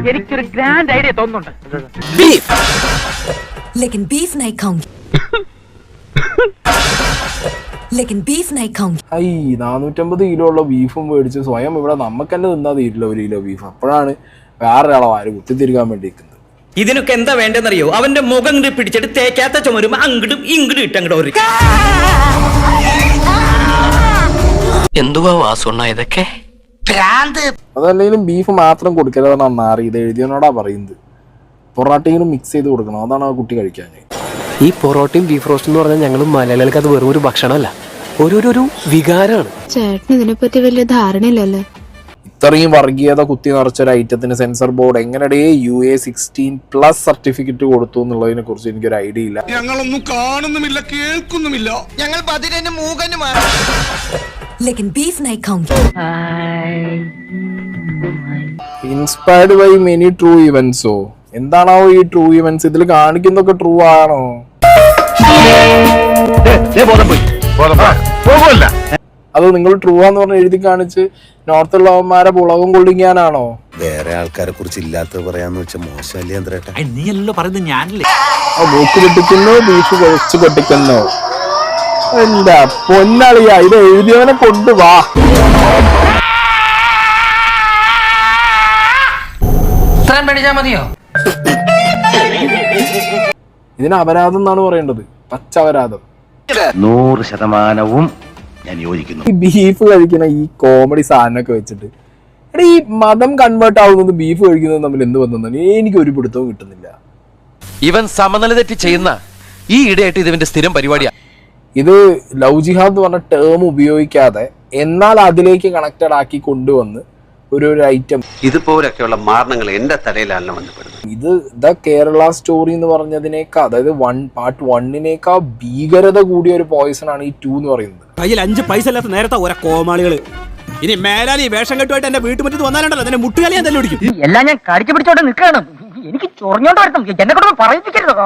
എനിക്കൊരു grand idea തോന്നുന്നുണ്ട്. लेकिन बीफ नहीं खाऊंगी लेकिन बीफ नहीं खाऊंगी 450 കിലോ ഉള്ള ബീഫും മേടിച്ച് സ്വയം ഇവിടെ നമുക്ക് തന്നെ തിന്നാ തീരില്ല 1 കിലോ ബീഫ്. അപ്പോഴാണ് വേറൊരാളെ വാര് കുത്തിത്തിരിക്കാൻ വേണ്ടി നിൽക്കുന്നത്. ഇതിനൊക്കെ എന്താ വേണ്ടെന്നറിയോ? അവന്റെ മുഖം പിടിച്ചിട്ട് തേക്കാത്ത ചുമരും അങ്ങടും ഇങ്ങടും ഇട്ടങ്ങോട്ട് എന്തുവാ വാസുണ്ണ ഇതൊക്കെ? അതല്ലെങ്കിലും ബീഫ് മാത്രം കൊടുക്കരുതെന്നാണ് നാറി ഇത് എഴുതിയവനോടാ പറയുന്നത്. പൊറാട്ടയിലും മിക്സ് ചെയ്ത് കൊടുക്കണം, അതാണ് ആ കുട്ടി കഴിക്കാൻ. ഈ പൊറോട്ടയും ബീഫ് റോസ്റ്റ് എന്ന് പറഞ്ഞാൽ ഞങ്ങൾ മലയാളികൾക്ക് അത് വെറും ഒരു ഭക്ഷണമല്ല, ഒരു വികാരമാണ്. ചേട്ടന് ഇതിനെപ്പറ്റി വലിയ ധാരണയില്ലല്ലേ? ഇത്രയും വർഗീയത കുത്തി നിറച്ചൊരു ഐറ്റത്തിന് സെൻസർ ബോർഡ് എങ്ങനെയേ UA16+ സർട്ടിഫിക്കറ്റ് കൊടുത്തു എന്നുള്ളതിനെ കുറിച്ച് എനിക്കൊരു ഐഡിയ ഇല്ല. ഞങ്ങളൊന്നും കാണുന്നുമില്ല, കേൾക്കുന്നുമില്ല. ഞങ്ങൾ ബദിരനും മൂകനുമാണ്. लेकिन बीफ नहीं खाऊंगी ഇൻസ്പയർഡ് ബൈ മെനി ട്രൂ ഇവന്റ്സോ? എന്താണോ ഈ ട്രൂ ഇവന്റ്സ്? ഇതിൽ കാണിക്കുന്നതൊക്കെ ട്രൂ ആണോ? അത് നിങ്ങൾ ട്രൂ ആന്ന് പറഞ്ഞ് എഴുതി കാണിച്ച് നോർത്തുള്ളവന്മാരെ പുളകം കൊള്ളിക്കാനാണോ? വേറെ ആൾക്കാരെ കുറിച്ച് ഇല്ലാത്തത് പറയാന്ന് വെച്ചാൽ മോശമല്ലേ എന്തേട്ടാ? നീയല്ലോ പറയുന്നത് ഞാനല്ലേ? മൂക്ക് പൊട്ടിക്കുന്നു, ബീഫ് കഴിച്ചു പൊട്ടിക്കുന്നു. എന്താ പൊന്നളിയാ, ഇത് എഴുതിയവനെ കൊണ്ടുവാ. മതിയോ? ഇതിന് അപരാധം എന്നാണ് പറയേണ്ടത്, പച്ച അപരാധം. 100% ഞാൻ യോജിക്കുന്നു. ഈ ബീഫ് കഴിക്കുന്ന ഈ കോമഡി സാധനമൊക്കെ വെച്ചിട്ട് എടാ ഈ മതം കൺവേർട്ട് ആവുന്നത് ബീഫ് കഴിക്കുന്നത് തമ്മിൽ എന്ത് വന്നെന്ന് എനിക്ക് ഒരു പിടുത്തവും കിട്ടുന്നില്ല. ഇവൻ സമനില തെറ്റി ചെയ്യുന്ന ഈ ഇടയായിട്ട് ഇതിന്റെ സ്ഥിരം പരിപാടിയാണ്. ഇത് ലവ് ജിഹാദ് എന്ന് പറഞ്ഞ ടേം ഉപയോഗിക്കാതെ എന്നാൽ അതിലേക്ക് കണക്റ്റഡ് ആക്കി കൊണ്ടുവന്ന് ഒരു ഐറ്റം ഇതുപോലൊക്കെയുള്ള മാരണങ്ങൾ എന്റെ തലയിലാണ് വന്നപ്പെടുന്നത്. ഇത് ദ കേരള സ്റ്റോറി എന്ന് പറഞ്ഞതിനേക്കാൾ, അതായത് പാർട്ട് 1 ഭീകരത കൂടിയ ഒരു പോയിസൺ ആണ് ഈ 2 എന്ന് പറയുന്നത്. കയ്യിൽ 5 പൈസ ഇല്ലാത്ത നേരത്തെ ഓരോ കോമാളികള് ഇനി മേലാൽ ഈ വേഷം കെട്ടുമായിട്ട് എന്റെ വീട്ടുമുറ്റത്ത് വന്നാലുണ്ടല്ലോ അതിന്റെ മുട്ടുകാലി ഞാൻ തന്നെ പിടിക്കും. എല്ലാം ഞാൻ കടിച്ചു പിടിച്ചോണ്ട് നിൽക്കണം. എനിക്ക് ചൊറിഞ്ഞോണ്ട് വരുത്തും, എന്നെ കൊണ്ട് പറയിപ്പിക്കരുത്.